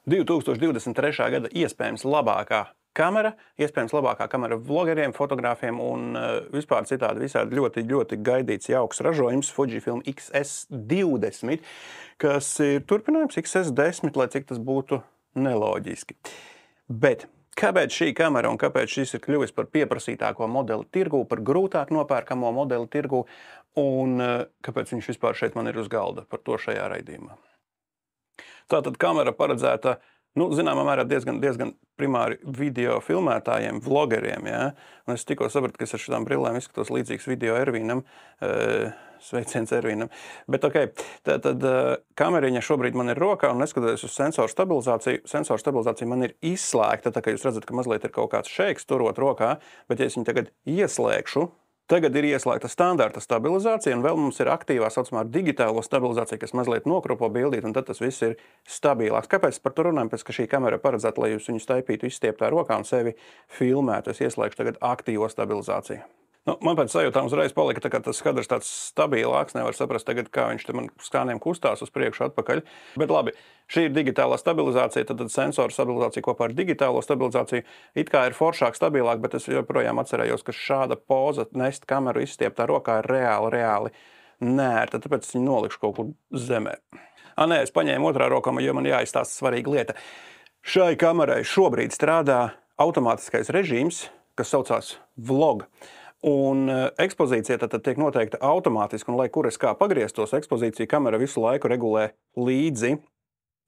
2023. gada iespējams labākā kamera vlogeriem, fotogrāfiem un vispār citādi visādi ļoti gaidīts jauks ražojums Fujifilm XS20, kas ir turpinājums XS10, lai cik tas būtu neloģiski. Bet kāpēc šī kamera un kāpēc šis ir kļuvis par pieprasītāko modeli tirgū, par grūtāk nopērkamo modeli tirgū un kāpēc viņš vispār šeit man ir uz galda par to šajā raidījumā? Tātad kamera paredzēta, zināmā mērā diezgan primāri video filmētājiem, vlogeriem, ja? Un es tikko sapratu, ka es ar šitām brillēm izskatos līdzīgs video Ervīnam, sveiciens Ervīnam. Bet tātad kameriņa šobrīd man ir rokā un neskatoties uz sensoru stabilizāciju man ir izslēgta, tā kā jūs redzat, ka mazliet ir kaut kāds šeiks turot rokā, bet ja es viņu tagad ieslēgšu, tagad ir ieslēgta standarta stabilizācija, un vēl mums ir aktīvā saucamā digitālo stabilizācija, kas mazliet nokrupo bildīt, un tad tas viss ir stabilāks. Kāpēc par to runājam? Pēc, ka šī kamera paredzēta, lai jūs viņu staipītu izstieptā rokā un sevi filmētu. Es ieslēgšu tagad aktīvo stabilizāciju. Man pēc sajūtām uzreiz palika, tā kā tas skadrs tāds stabilāks, nevar saprast tagad, kā viņš te man skrāniem kustās uz priekšu atpakaļ. Bet labi, šī ir digitālā stabilizācija, tad sensoru stabilizācija kopā ar digitālo stabilizāciju it kā ir foršāk, stabilāk, bet es joprojām atcerējos, ka šāda poza nest kameru izstieptā rokā ir reāli nērta, tāpēc es viņu nolikšu kaut kur zemē. Nē, es paņēmu otrā rokā, jo man jāizstāsta svarīga lieta. Šai kamerai šobrīd strādā automātiskais režīms, kas saucās Vlog. Un ekspozīcija tad tiek noteikta automātiski, un lai kur es kā pagrieztos, ekspozīcija kamera visu laiku regulē līdzi.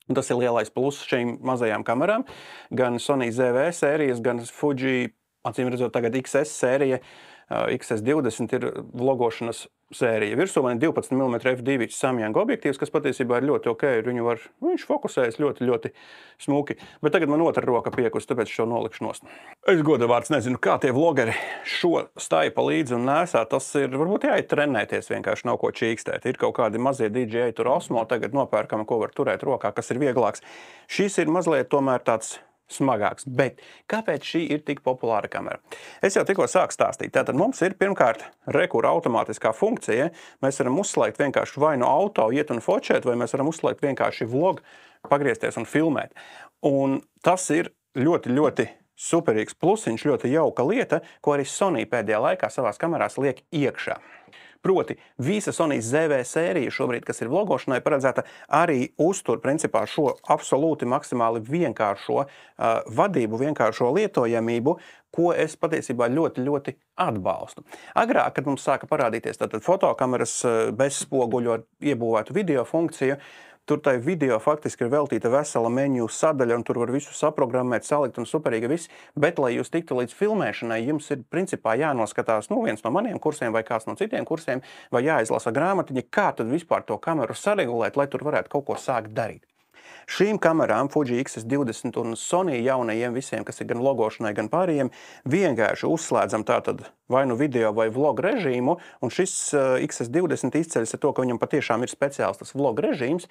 Un tas ir lielais pluss šīm mazajām kamerām, gan Sony ZV sērijas, gan Fuji, acīm redzot, tagad XS sērija, XS20 ir vlogošanas sērija. Virsū man ir 12 mm f2 Samyang objektīvs, kas patiesībā ir ļoti ok, viņš fokusējas ļoti smuki. Bet tagad man otra roka piekus, tāpēc šo nolikšu nost. Es godavārds nezinu, kā tie vlogeri šo staipa līdzi un nesā. Tas ir, varbūt jāiet trenēties, vienkārši nav ko čīkstēt. Ir kaut kādi mazie DJI tur Osmo, tagad nopērkami, ko var turēt rokā, kas ir vieglāks. Šis ir mazliet tomēr tāds smagāks. Bet kāpēc šī ir tik populāra kamera? Es jau tikko sāku stāstīt. Tātad mums ir pirmkārt rekura automātiskā funkcija. Mēs varam uzslēgt vienkārši vai no auto, iet un fočēt, vai mēs varam uzslēgt vienkārši vlog, pagriezties un filmēt. Un tas ir ļoti superīgs plusiņš, ļoti jauka lieta, ko arī Sony pēdējā laikā savās kamerās liek iekšā. Proti, visa Sony ZV sērija šobrīd, kas ir vlogošanai paredzēta, arī uztur principā šo absolūti maksimāli vienkāršo vadību, vienkāršo lietojamību, ko es patiesībā ļoti atbalstu. Agrāk, kad mums sāka parādīties tātad fotokameras bez spoguļu ar iebūvētu video funkciju, tur tai video faktiski ir veltīta vesela meniju sadaļa, un tur var visu saprogrammēt, salikt un superīgi viss. Bet, lai jūs tiktu līdz filmēšanai, jums ir principā jānoskatās viens no maniem kursiem vai kāds no citiem kursiem, vai jāizlasa grāmatiņa, kā tad vispār to kameru saregulēt, lai tur varētu kaut ko sākt darīt. Šīm kamerām, Fuji XS20 un Sony jaunajiem visiem, kas ir gan vlogošanai, gan pārējiem, vienkārši uzslēdzam tātad vai nu video vai vlog režīmu, un šis XS20 izceļas ar to, ka viņam patiešām ir speciāls tas vlog režīms.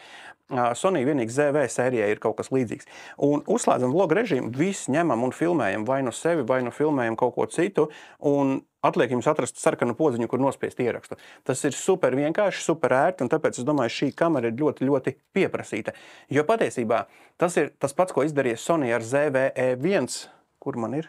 Sony vienīgi ZV sērijai ir kaut kas līdzīgs. Un uzslēdzam vlog režīmu, viss ņemam un filmējam vai nu sevi, vai nu filmējam kaut ko citu, un atliek jums atrast sarkanu podziņu, kur nospiest ierakstu. Tas ir super vienkārši, super ērti, un tāpēc es domāju, šī kamera ir ļoti pieprasīta. Jo patiesībā tas ir tas pats, ko izdarīja Sony ar ZV-E1, kur man ir?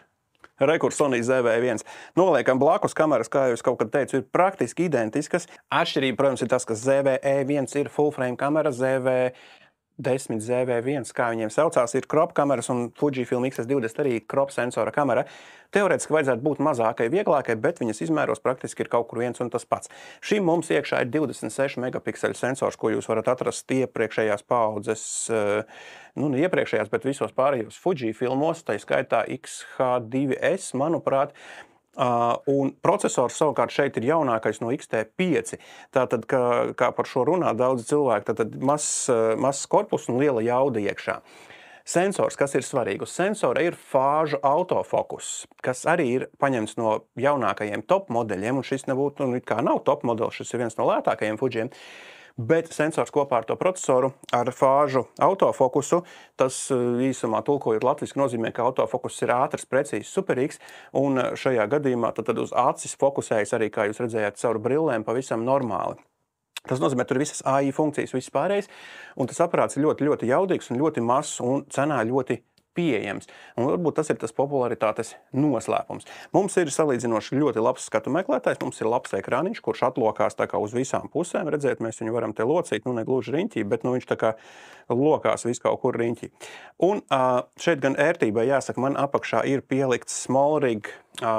Rekur Sony ZV-E1. Noliekam blakus kameras, kā jau es kaut kad teicu, ir praktiski identiskas. Atšķirība, protams, ir tas, ka ZV-E1 ir full frame kamera, ZV-10, ZV-1, kā viņiem saucās, ir crop kameras, un Fujifilm XS20 arī crop sensora kamera. Teorētiski vajadzētu būt mazākai, vieglākai, bet viņas izmēros praktiski ir kaut kur viens un tas pats. Šim mums iekšā ir 26 megapikseļu sensors, ko jūs varat atrast iepriekšējās paaudzes, ne iepriekšējās, bet visos pārējos Fujifilmos, tai skaitā XH2S, manuprāt. Un procesors savukārt šeit ir jaunākais no XT5. Tātad, kā par šo runā daudzi cilvēki, tātad mazs korpus un liela jauda iekšā. Sensors, kas ir svarīgi? Uz sensora ir fāžu autofokus, kas arī ir paņemts no jaunākajiem top modeļiem, un šis nebūtu, kā nav top modelis, šis ir viens no lētākajiem Fujiem. Bet sensors kopā ar to procesoru, ar fāžu autofokusu, tas īsumā tulkojot latviski nozīmē, ka autofokus ir ātrs, precīzs, superīgs, un šajā gadījumā tad uz acis fokusējas arī, kā jūs redzējāt, caur brillēm pavisam normāli. Tas nozīmē, tur visas AI funkcijas, viss pārējais, un tas aparāts ir ļoti, ļoti jaudīgs un ļoti mazs un cenā ļoti pieejams. Un varbūt tas ir tas popularitātes noslēpums. Mums ir salīdzinoši ļoti labs skatu meklētājs, mums ir labs ekrāniņš, kurš atlokās tā kā uz visām pusēm. Redzēt, mēs viņu varam te locīt, nu ne gluži riņķī, bet nu viņš tā kā lokās vis kaut kur riņķī. Un šeit gan ērtībai jāsaka, man apakšā ir pielikts SmallRig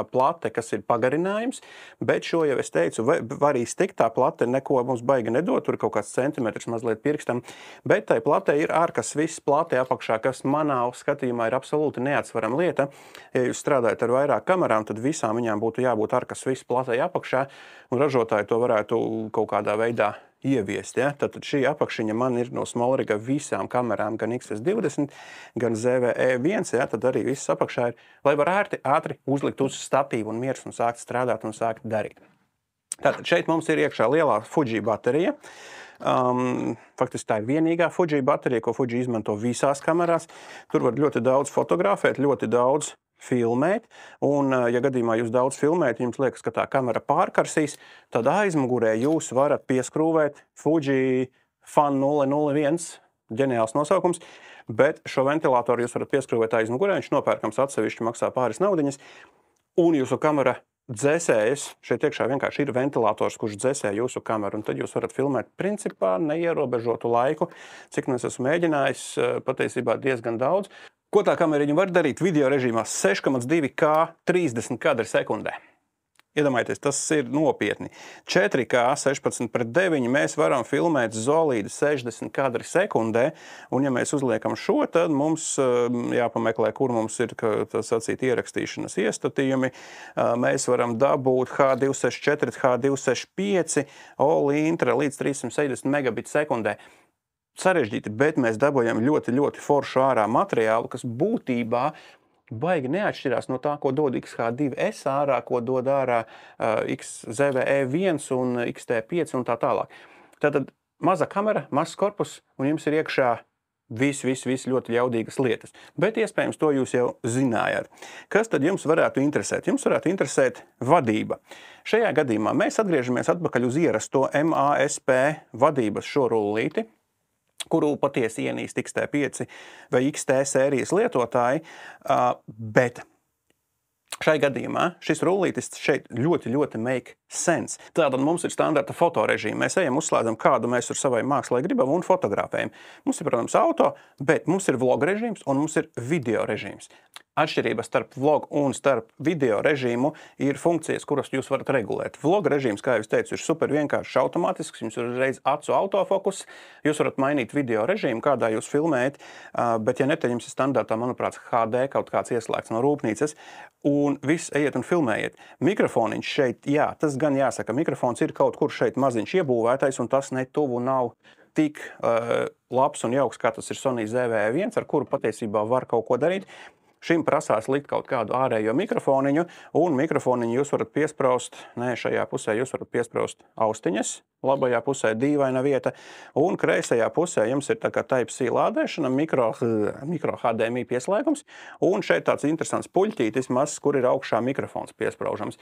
plate, kas ir pagarinājums, bet šo jau es teicu, var iztikt, tā plate neko mums baigi nedod, tur ir kaut kāds centimetrs mazliet pirkstam, bet tai plate ir ārkas viss plate apakšā, kas manā skatījumā ir absolūti neatsvarama lieta. Ja jūs strādājat ar vairāk kamerām, tad visām viņām būtu jābūt ārkas viss platei apakšā, un ražotāji to varētu kaut kādā veidā ieviest. Ja? Tātad šī apakšiņa man ir no SmallRiga visām kamerām, gan XS20, gan ZV-E1, ja? Tad arī viss apakšā ir, lai var ātri uzlikt uz statīvu un miers un sākt strādāt un sākt darīt. Tātad šeit mums ir iekšā lielā Fuji baterija. Faktiski tā ir vienīgā Fuji baterija, ko Fuji izmanto visās kamerās. Tur var ļoti daudz fotografēt, ļoti daudz filmēt, un ja gadījumā jūs daudz filmēt, jums liekas, ka tā kamera pārkarsīs, tad aizmugurē jūs varat pieskrūvēt Fuji Fan 001, ģeniāls nosaukums, bet šo ventilātoru jūs varat pieskrūvēt aizmugurē, viņš nopērkams atsevišķi maksā pāris naudiņas, un jūsu kamera dzēsējas, šeit iekšā vienkārši ir ventilators, kurš dzēsē jūsu kameru, un tad jūs varat filmēt principā neierobežotu laiku, cik es esmu mēģinājis, patiesībā diezgan daudz. Ko tā kameriņa var darīt video režīmā 6,2K 30 kadri sekundē? Iedomājieties, tas ir nopietni. 4K 16:9 mēs varam filmēt solīdi 60 kadri sekundē, un ja mēs uzliekam šo, tad mums jāpameklē, kur mums ir, tā sacīt, ierakstīšanas iestatījumi. Mēs varam dabūt H264, H265, all intra līdz 360 megabit sekundē. Sarežģīti, bet mēs dabojam ļoti, ļoti foršu ārā materiālu, kas būtībā baigi neatšķirās no tā, ko dod XH2S ārā, ko dod ārā ZV-E1 un XT5 un tā tālāk. Tātad maza kamera, mazs korpus, un jums ir iekšā viss ļoti ļaudīgas lietas. Bet iespējams to jūs jau zinājāt. Kas tad jums varētu interesēt? Jums varētu interesēt vadība. Šajā gadījumā mēs atgriežamies atpakaļ uz ierasto MASP vadības šo rullīti, kuru patiesi ienīst XT5 vai XT sērijas lietotāji, bet šai gadījumā šis rullītis šeit ļoti make sense. Tātad mums ir standarta fotorežīma. Mēs ejam, uzslēdzam, kādu mēs ar savai mākslai gribam un fotografējam. Mums ir, protams, auto, bet mums ir vlog režīms un mums ir video režīms. Atšķirība starp vlog un starp video režīmu ir funkcijas, kuras jūs varat regulēt. Vlog režīms, kā jau es teicu, ir super vienkāršs automātisks, jums ir uzreiz acu autofokus, jūs varat mainīt video režīmu, kādā jūs filmējat, bet ja ne, tad jums ir standartā, manuprāt, HD kaut kāds ieslēgts no rūpnīcas, un viss ejiet un filmējiet. Mikrofoniņš šeit, jā, tas gan jāsaka, mikrofons ir kaut kur šeit maziņš iebūvētais, un tas netuvu nav tik labs un jauks, kā tas ir Sony ZV-1, ar kuru patiesībā var kaut ko darīt. Šim prasās likt kaut kādu ārējo mikrofoniņu, un mikrofoniņu jūs varat piespraust, šajā pusē jūs varat piespraust austiņas, labajā pusē dīvaina vieta, un kreisajā pusē jums ir tā kā Type-C lādēšana, mikro HDMI pieslēgums, un šeit tāds interesants puļķītis mazs, kur ir augšā mikrofons piespraužams.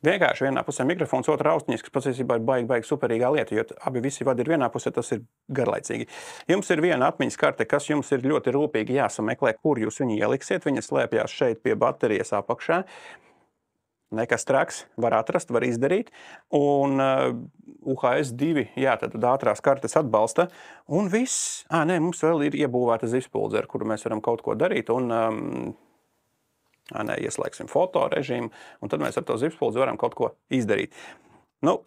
Vienkārši vienā pusē mikrofons, otrā austiņas, kas patiesībā ir baigi superīgā lieta, jo abi visi vadi ir vienā pusē, tas ir garlaicīgi. Jums ir viena atmiņas karte, kas jums ir ļoti rūpīgi jāsameklē, kur jūs viņu ieliksiet. Viņa slēpjās šeit pie baterijas apakšā. Nekas traks, var atrast, var izdarīt. Un UHS-2, jā, tad ātrās kartes atbalsta. Un viss, mums vēl ir iebūvēta zipspuldze, ar kuru mēs varam kaut ko darīt. Un ieslēgsim foto režīmu, un tad mēs ar to zipspuldzi varam kaut ko izdarīt.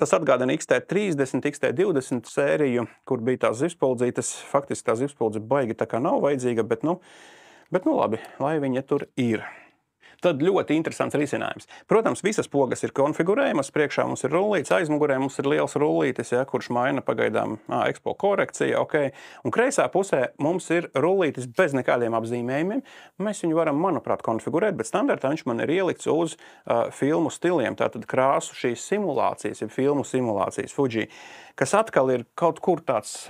Tas atgādina XT30, XT20 sēriju, kur bija tās zipspuldzītes. Faktiski tā zipspuldze baigi tā kā nav vajadzīga, bet labi, lai viņa tur ir. Tad ļoti interesants risinājums. Protams, visas pogas ir konfigurējamas, priekšā mums ir rullītis, aizmugurē mums ir liels rullītis, kurš maina pagaidām expo korekcija, ok. Un kreisā pusē mums ir rullītis bez nekādiem apzīmējumiem. Mēs viņu varam, manuprāt, konfigurēt, bet standartā viņš man ir ielikts uz filmu stiliem, tātad krāsu šīs simulācijas, filmu simulācijas Fuji, kas atkal ir kaut kur tāds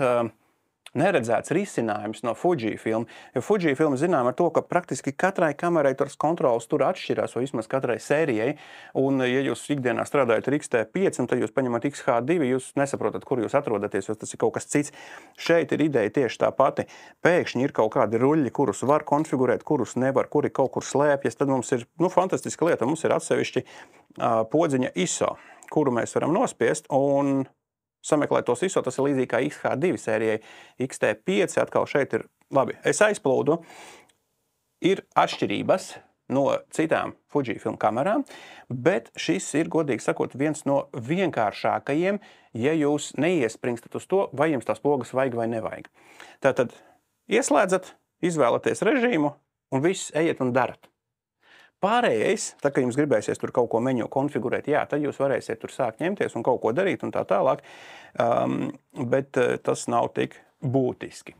neredzēts risinājums no Fujifilm, jo Fujifilm zinām ar to, ka praktiski katrai kamerai tās kontrolas tur atšķirās, vai vismaz katrai sērijai, un ja jūs ikdienā strādājat ar X-T5, un tad jūs paņemat XH2, jūs nesaprotat, kur jūs atrodaties, jo tas ir kaut kas cits. Šeit ir ideja tieši tā pati. Pēkšņi ir kaut kādi ruļļi, kurus var konfigurēt, kurus nevar, kuri kaut kur slēpjas, tad mums ir, fantastiska lieta, mums ir atsevišķi podziņa ISO, kuru mēs varam nospiest, un sameklēt tos ISO, tas ir līdzīgi kā XH2 sērijai. X-T5 atkal šeit ir, labi, es aizplūdu, ir atšķirības no citām Fujifilm kamerām, bet šis ir, godīgi sakot, viens no vienkāršākajiem, ja jūs neiespringstat uz to, vai jums tās pogas vajag vai nevajag. Tātad ieslēdzat, izvēlaties režīmu un viss ejiet un darat. Pārējais, tā kā jums gribēsies tur kaut ko menu konfigurēt, jā, tad jūs varēsiet tur sākt ņemties un kaut ko darīt un tā tālāk, bet tas nav tik būtiski.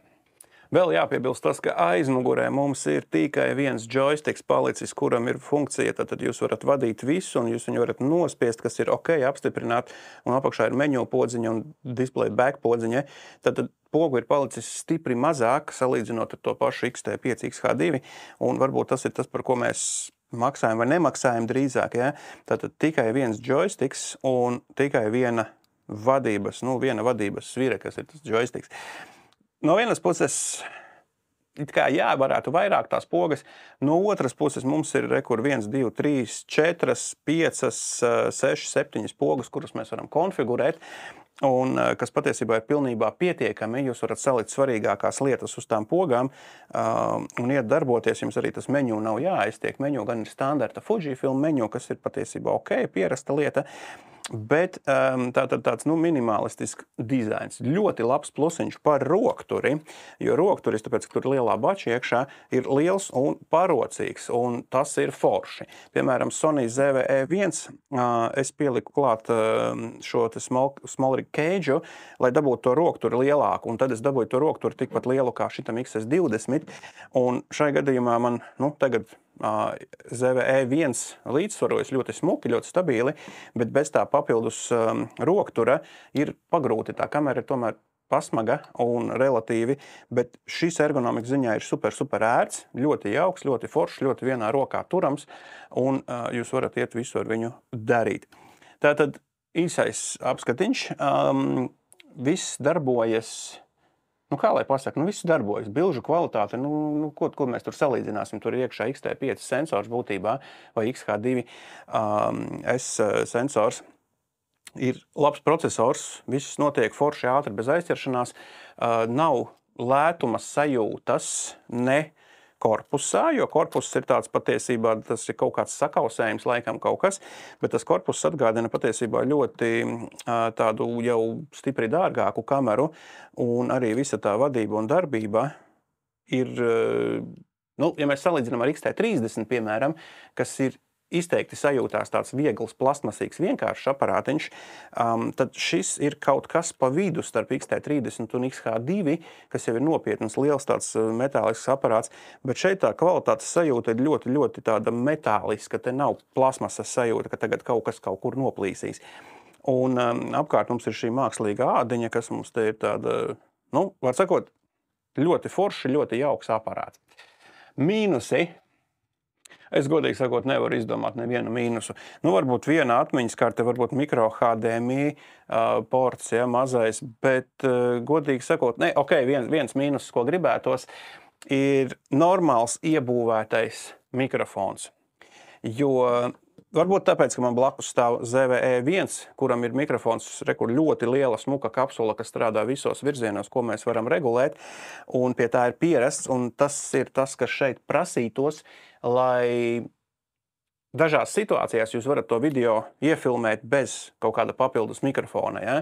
Vēl jāpiebilst tas, ka aizmugurē mums ir tikai viens joysticks palicis, kuram ir funkcija, tad jūs varat vadīt visu un jūs viņu varat nospiest, kas ir ok, apstiprināt, un apakšā ir menu podziņa un display back podziņa. Tad pogu ir palicis stipri mazāk, salīdzinot ar to pašu X-T5, XH2, un varbūt tas ir tas, par ko mēs maksājam vai nemaksājam drīzāk, ja? Tātad tikai viens joysticks un tikai viena vadības svire, kas ir tas joysticks. No vienas puses, it kā jā, varētu vairāk tās pogas, no otras puses mums ir rekur 1, 2, 3, 4, 5, 6, 7 pogas, kuras mēs varam konfigurēt, un kas patiesībā ir pilnībā pietiekami, jūs varat salikt svarīgākās lietas uz tām pogām un iet darboties, jums arī tas menu nav jāaiztiek. Menu gan ir standarta Fujifilm menu, kas ir patiesībā ok, pierasta lieta, bet tātad tāds minimalistisks dizains. Ļoti labs plusiņš par rokturi, jo rokturis, tāpēc, ka tur lielā bača iekšā, ir liels un parocīgs, un tas ir forši. Piemēram, Sony ZV-E1 es pieliku klāt šo small rig cage, lai dabūtu to rokturi lielāku, un tad es dabūju to rokturi tikpat lielu kā šitam XS20, un šai gadījumā man, tagad ZV-E1 līdzsvarojas ļoti smuki, ļoti stabili, bet bez tā papildus roktura ir pagrūti. Tā kamera ir tomēr pasmaga un relatīvi, bet šis ergonomikas ziņā ir super ērts, ļoti jauks, ļoti foršs, ļoti vienā rokā turams, un jūs varat iet visu ar viņu darīt. Tātad īsais apskatiņš, viss darbojas. Kā lai pasaka, viss darbojas. Bilžu kvalitāte, ko mēs tur salīdzināsim, tur ir iekšā X-T5 sensors būtībā, vai XH2 S sensors. Ir labs procesors, viss notiek forši ātri bez aizķeršanās, nav lētuma sajūtas ne korpusā, jo korpus ir tāds patiesībā, tas ir kaut kāds sakausējums, laikam kaut kas, bet tas korpus atgādina patiesībā ļoti tādu jau stipri dārgāku kameru, un arī visa tā vadība un darbība ir, ja mēs salīdzinām ar X-T30, piemēram, kas ir izteikti sajūtās tāds viegls, plastmasīgs, vienkāršs aparātiņš, tad šis ir kaut kas pa vidu starp X-T30 un XH2, kas jau ir nopietnas, liels tāds metālisks aparāts, bet šeit tā kvalitātes sajūta ir ļoti tāda metāliska, te nav plasmasas sajūta, ka tagad kaut kas kaut kur noplīsīs. Un apkārt mums ir šī mākslīga ādiņa, kas mums te ir tāda, var sakot, ļoti forši, ļoti jauks aparāts. Mīnusi. Es godīgi sakot, nevaru izdomāt nevienu mīnusu. Varbūt viena atmiņas karte, varbūt mikro HDMI ports, mazais, bet godīgi sakot, viens mīnus, ko gribētos, ir normāls iebūvētais mikrofons. Jo varbūt tāpēc, ka man blakus stāv ZV-E1, kuram ir mikrofons ļoti liela smuka kapsula, kas strādā visos virzienos, ko mēs varam regulēt, un pie tā ir pierasts, un tas ir tas, kas šeit prasītos, lai dažās situācijās jūs varat to video iefilmēt bez kaut kāda papildus mikrofona. Ja?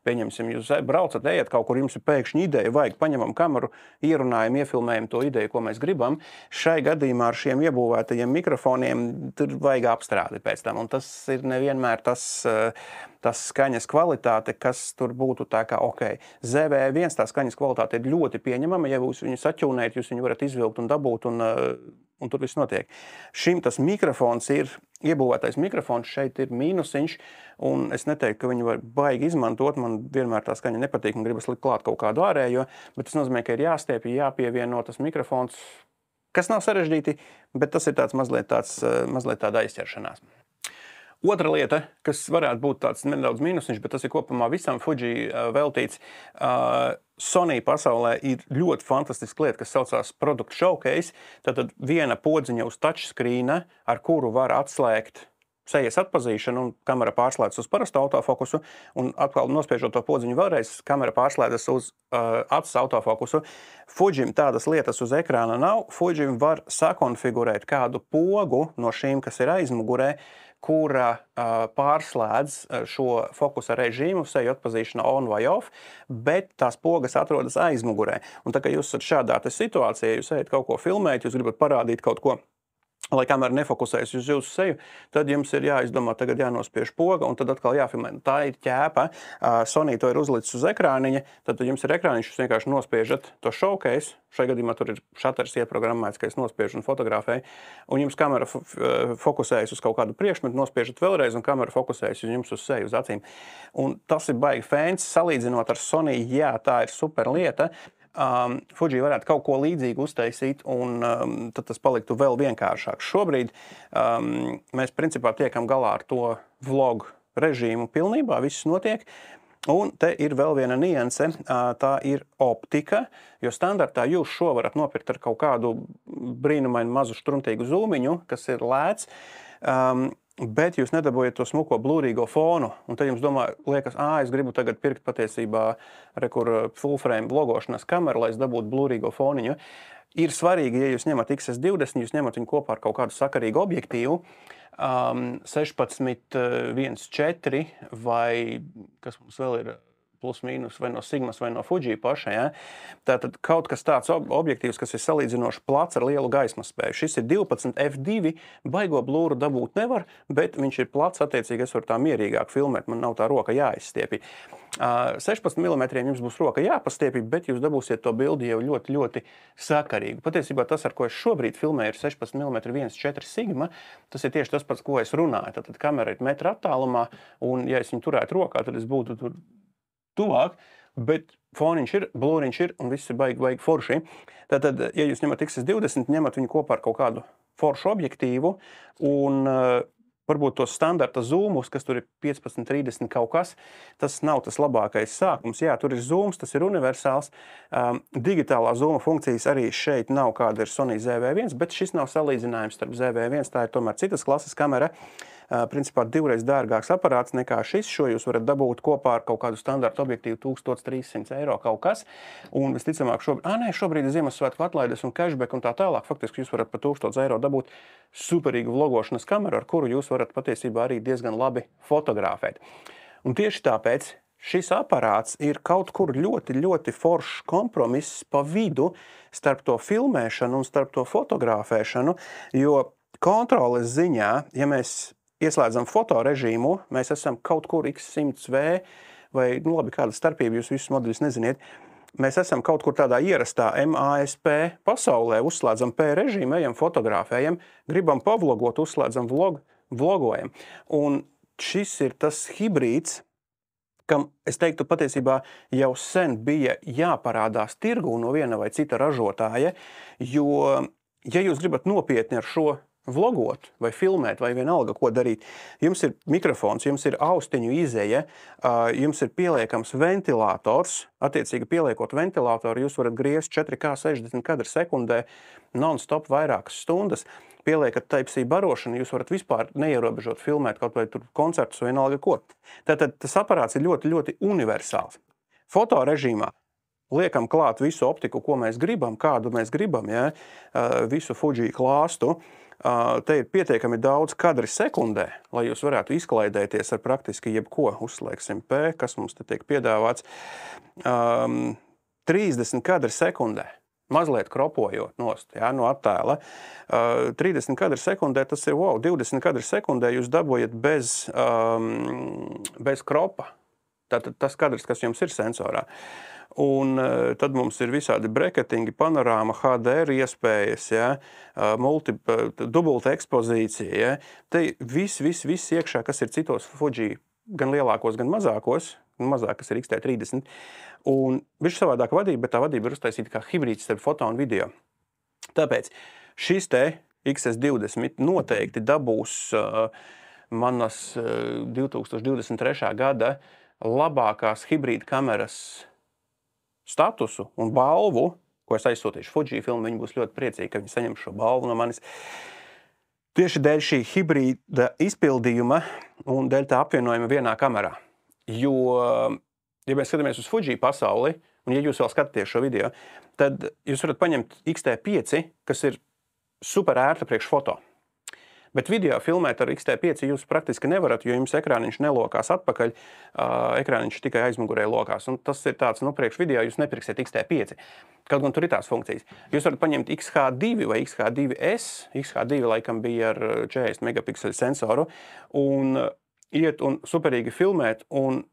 Pieņemsim, jūs braucat, ejat kaut kur, jums ir pēkšņi ideja, vajag paņemam kameru, ierunājam, iefilmējam to ideju, ko mēs gribam. Šai gadījumā ar šiem iebūvētajiem mikrofoniem tur vajag apstrādi pēc tam, un tas ir nevienmēr tas skaņas kvalitāte, kas tur būtu tā kā ok. ZV-1 tā skaņas kvalitāte ir ļoti pieņemama, ja jūs viņu saķūnējat, jūs viņu varat izvilkt un dabūt un un tur viss notiek. Šim tas mikrofons ir, iebūvētais mikrofons šeit ir mīnusiņš, un es neteiktu, ka viņu var baigi izmantot, man vienmēr tā skaņa nepatīk, un gribas likt klāt kaut kādu ārējo, bet tas nozīmē, ka ir jāstiepj, jāpievieno tas mikrofons, kas nav sarežģīti, bet tas ir tāds mazliet tāda aizķeršanās. Otra lieta, kas varētu būt tāds nedaudz mīnusiņš, bet tas ir kopumā visam Fuji veltīts. Sony pasaulē ir ļoti fantastiska lieta, kas saucās Product Showcase. Tātad viena podziņa uz touchscreena, ar kuru var atslēgt sejas atpazīšanu, un kamera pārslēdzas uz parastu autofokusu, un atkal nospiežot to podziņu vēlreiz, kamera pārslēdzas uz acis autofokusu. Fujim tādas lietas uz ekrāna nav. Fujim var sakonfigurēt kādu pogu no šīm, kas ir aizmugurē, kura pārslēdz šo fokusa režīmu, seju atpazīšana on vai off, bet tās pogas atrodas aizmugurē. Un tā kā jūs esat šādā situācijā, jūs ejat kaut ko filmēt, jūs gribat parādīt kaut ko, lai kamera nefokusējas uz jūsu seju, tad jums ir jāizdomā, tagad jānospiež poga, un tad atkal jāfilmē. Tā ir ķēpa. Sony to ir uzlicis uz ekrāniņa, tad jums ir ekrāniņš, jūs vienkārši nospiežat to showcase. Šai gadījumā tur ir šaters ieprogrammēts, ka es nospiežu un fotografēju, un jums kamera fokusējas uz kaut kādu priekšmetu, nospiežat vēlreiz, un kamera fokusējas jums uz seju, uz acīm. Un tas ir baigi fancy, salīdzinot ar Sony, jā, tā ir super lieta. Fuji varētu kaut ko līdzīgu uztaisīt, un tad tas paliktu vēl vienkāršāk. Šobrīd mēs principā tiekam galā ar to vlog režīmu pilnībā, viss notiek. Un te ir vēl viena nianse, tā ir optika, jo standartā jūs šo varat nopirkt ar kaut kādu brīnumainu mazu štrumtīgu zūmiņu, kas ir lēts, bet jūs nedabūjat to smuko blūrīgo fonu. Un tad jums liekas, es gribu tagad pirkt patiesībā full frame vlogošanas kameru, lai es dabūtu blūrīgo foniņu. Ir svarīgi, ja jūs ņemat XS20, jūs ņemat viņu kopā ar kaut kādu sakarīgu objektīvu, 16-1.4 vai, kas mums vēl ir, plus mīnus vai no Sigmas vai no Fuji paša. Ja? Tātad kaut kas tāds objektīvs, kas ir salīdzinoši plats ar lielu gaismas spēju. Šis ir 12 f2, baigo blūru dabūt nevar, bet viņš ir plats, attiecīgi es varu tā mierīgāk filmēt, man nav tā roka jāizstiepj. 16 mm jums būs roka jāpastiepj, bet jūs dabūsiet to bildi jau ļoti, ļoti sakarīgu. Patiesībā tas, ar ko es šobrīd filmēju, ir 16 mm 1.4 Sigma. Tas ir tieši tas pats, ko es runāju. Tātad kamera ir metra attālumā, un ja es viņu turētu rokā, tad es būtu tur tuvāk, bet foniņš ir, blūriņš ir, un viss ir baigi forši. Tātad, ja jūs ņemat XS20, ņemat viņu kopā ar kaut kādu foršu objektīvu, un varbūt tos standarta zūmus, kas tur ir 15-30 kaut kas, tas nav tas labākais sākums. Jā, tur ir zūms, tas ir universāls. Digitālā zūma funkcijas arī šeit nav, kāda ir Sony ZV-1, bet šis nav salīdzinājums starp ZV-1, tā ir tomēr citas klases kamera. Principā 2x dārgāks aparāts nekā šis. Šo jūs varat dabūt kopā ar kaut kādu standartu objektīvu 1300 eiro kaut kas. Un visticamāk šobrīd ir Ziemassvētku atlaides un cashback un tā tālāk. Faktiski jūs varat par 1000 eiro dabūt superīgu vlogošanas kameru, ar kuru jūs varat patiesībā arī diezgan labi fotografēt. Un tieši tāpēc šis aparāts ir kaut kur ļoti, ļoti foršs kompromiss pa vidu starp to filmēšanu un starp to fotografēšanu, jo kontroles ziņā, ja mēs ieslēdzam fotorežīmu, mēs esam kaut kur X100V vai, labi, kāda starpība, jūs visus modeļus neziniet, mēs esam kaut kur tādā ierastā MASP pasaulē, uzslēdzam P režīmu, ejam fotografējam, gribam pavlogot, uzslēdzam vlogojam. Un šis ir tas hibrīds, kam, es teiktu, patiesībā jau sen bija jāparādās tirgū no viena vai cita ražotāja, jo, ja jūs gribat nopietni ar šo vlogot vai filmēt vai vienalga, ko darīt. Jums ir mikrofons, jums ir austiņu izeja, jums ir pieliekams ventilators. Attiecīgi pieliekot ventilatoru, jūs varat griezt 4K 60 kadru sekundē non-stop vairākas stundas. Pieliekat Type-C barošanu, jūs varat vispār neierobežot filmēt kaut vai tur koncertus vai vienalga ko. Tātad tas aparāts ir ļoti, ļoti universāls. Fotorežīmā liekam klāt visu optiku, ko mēs gribam, kādu mēs gribam, ja? Visu Fuji klāstu. Te ir pietiekami daudz kadri sekundē, lai jūs varētu izklaidēties ar praktiski jebko. Uzslēgsim P, kas mums te tiek piedāvāts. 30 kadri sekundē, mazliet kropojot nost, ja, no attēla. 30 kadri sekundē, tas ir 20 kadri sekundē jūs dabojat bez kropa. Tātad tas kadrs, kas jums ir sensorā. Un tad mums ir visādi breketingi, panorāma, HDR iespējas, ja, dubulta ekspozīcija. Ja. Te viss iekšā, kas ir citos Fuji, gan lielākos, gan mazākos, mazāk, kas ir X-T30. Un viņš savādāk vadība, bet tā vadība ir uztaisīta kā hibrīds starp foto un video. Tāpēc šis te XS20 noteikti dabūs manas 2023. Gada labākās hibrīda kameras statusu un balvu, ko es aizsūtīšu Fuji filmu, viņi būs ļoti priecīgi, ka viņi saņem šo balvu no manis. Tieši dēļ šī hibrīda izpildījuma un dēļ tā apvienojuma vienā kamerā. Jo, ja mēs skatāmies uz Fuji pasauli, un ja jūs vēl skatāties šo video, tad jūs varat paņemt X-T5, kas ir super ērta priekš foto. Bet video filmēt ar X-T5 jūs praktiski nevarat, jo jums ekrāniņš nelokās atpakaļ, ekrāniņš tikai aizmugurē lokās. Un tas ir tāds, priekš video jūs nepirksiet X-T5. Kaut gan tur ir tās funkcijas. Jūs varat paņemt XH2 vai XH2S, XH2 laikam bija ar 40 megapikseļu sensoru, un iet un superīgi filmēt, un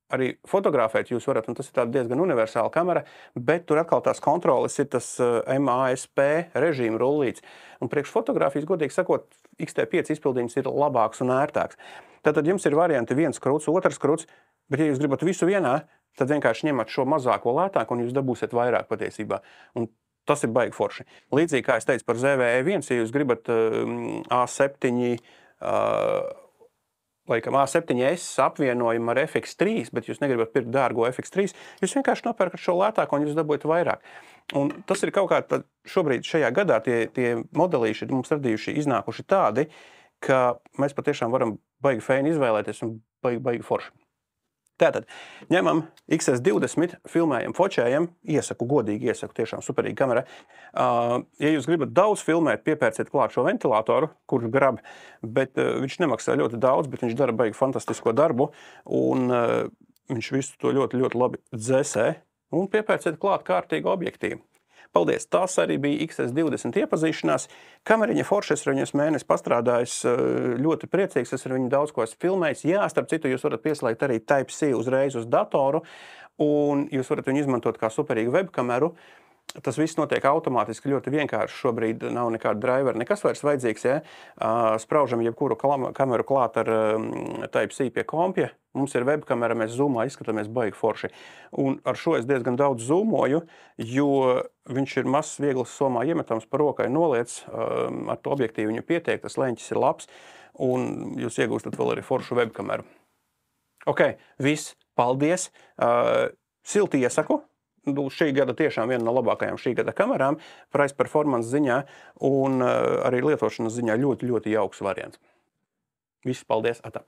arī fotografēt jūs varat, un tas ir tāda diezgan universāla kamera, bet tur atkal tās kontroles ir tas MASP režīma rullīts. Un priekš fotografijas, godīgi sakot, X-T5 izpildījums ir labāks un ērtāks. Tātad jums ir varianti viens kruts, otrs kruts, bet ja jūs gribat visu vienā, tad vienkārši ņemat šo mazāko lētāku un jūs dabūsiet vairāk patiesībā. Un tas ir baigi forši. Līdzīgi kā es teicu par ZV-E1, ja jūs gribat A7, laikam A7S apvienojumu ar FX3, bet jūs negribat pirkt dārgo FX3, jūs vienkārši nopērkat šo lētāko un jūs dabūjat vairāk. Un tas ir kaut kā šobrīd šajā gadā tie modelīši ir mums radījuši, iznākuši tādi, ka mēs patiešām varam baigi feini izvēlēties un baigi forši. Tātad, ņemam XS20, filmējam, fočējam, godīgi iesaku, tiešām superīga kamera. Ja jūs gribat daudz filmēt, piepērciet klāt šo ventilātoru, kurš grab, bet viņš nemaksā ļoti daudz, bet viņš dara baigi fantastisko darbu, un viņš visu to ļoti labi dzēsē, un piepērciet klāt kārtīgu objektīvu. Paldies! Tas arī bija XS20 iepazīšanās. Kameriņa forša, es ar viņu mēnesi pastrādājis, ļoti priecīgs, es ar viņu daudz ko esmu filmējis. Jā, starp citu, jūs varat pieslēgt arī Type-C uzreiz uz datoru, un jūs varat viņu izmantot kā superīgu webkameru. Tas viss notiek automātiski, ļoti vienkārši. Šobrīd nav nekāda drivera, nekas vairs vajadzīgs. Ja? Spraužam jebkuru kameru klāt ar Type-C pie kompja. Mums ir webkamera, mēs zoomā izskatāmies baigi forši. Un ar šo es diezgan daudz zoomoju, jo viņš ir mazs, viegls somā iemetams, par rokai noliec, ar to objektīvu viņu pietiek, tas leņķis ir labs, un jūs iegūstat vēl arī foršu webkameru. Ok, viss, paldies! Silti iesaku! Šī gada tiešām viena no labākajām šī gada kamerām, price performance ziņā un arī lietošanas ziņā ļoti jauks variants. Viss, paldies, atā!